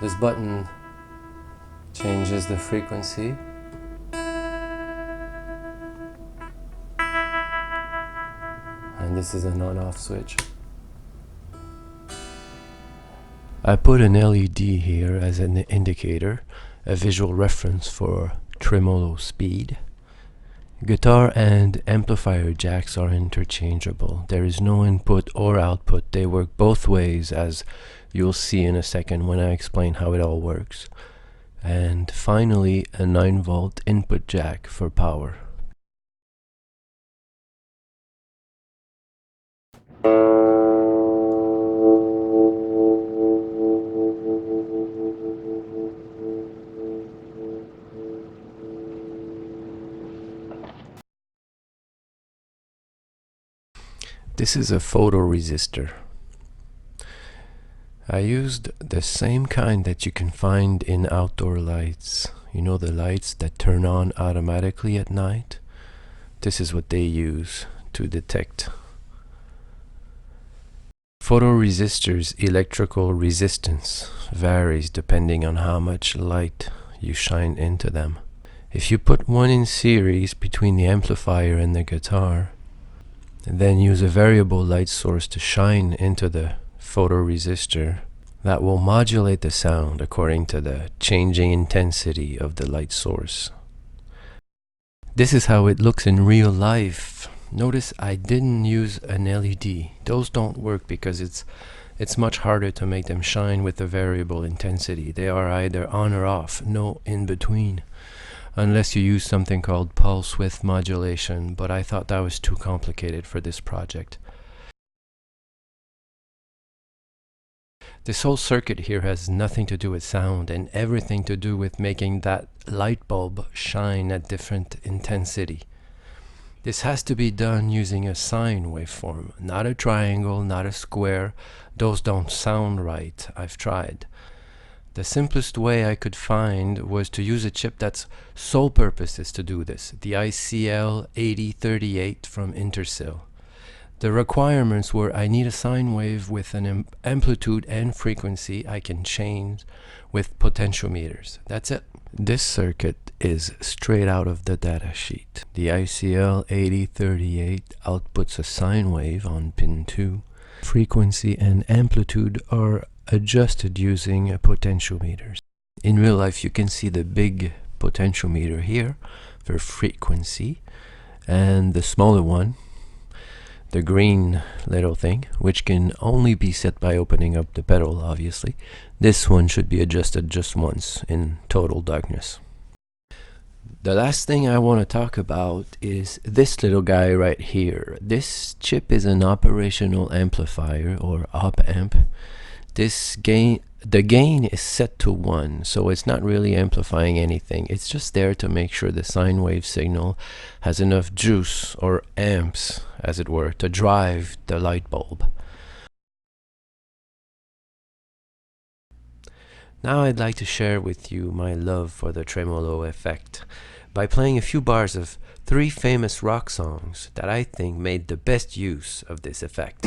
This button changes the frequency. And this is an on-off switch. I put an LED here as an indicator, a visual reference for tremolo speed. Guitar and amplifier jacks are interchangeable. There is no input or output. They work both ways, as you'll see in a second when I explain how it all works. And finally, a 9-volt input jack for power. This is a photoresistor. I used the same kind that you can find in outdoor lights. You know, the lights that turn on automatically at night? This is what they use to detect. Photoresistors' electrical resistance varies depending on how much light you shine into them. If you put one in series between the amplifier and the guitar, and then use a variable light source to shine into the photoresistor, that will modulate the sound according to the changing intensity of the light source. This is how it looks in real life. Notice I didn't use an LED. Those don't work because it's much harder to make them shine with a variable intensity. They are either on or off, no in between. Unless you use something called pulse width modulation, but I thought that was too complicated for this project. This whole circuit here has nothing to do with sound and everything to do with making that light bulb shine at different intensity. This has to be done using a sine waveform, not a triangle, not a square. Those don't sound right. I've tried. The simplest way I could find was to use a chip that's sole purpose is to do this, the ICL 8038 from Intersil. The requirements were I need a sine wave with an amplitude and frequency I can change with potentiometers. That's it. This circuit is straight out of the data sheet. The ICL 8038 outputs a sine wave on pin 2. Frequency and amplitude are adjusted using potentiometers. In real life you can see the big potentiometer here for frequency, and the smaller one, the green little thing, which can only be set by opening up the pedal, obviously. This one should be adjusted just once in total darkness. The last thing I want to talk about is this little guy right here. This chip is an operational amplifier, or op-amp. The gain is set to 1, so it's not really amplifying anything. It's just there to make sure the sine wave signal has enough juice, or amps, as it were, to drive the light bulb. Now I'd like to share with you my love for the tremolo effect by playing a few bars of 3 famous rock songs that I think made the best use of this effect.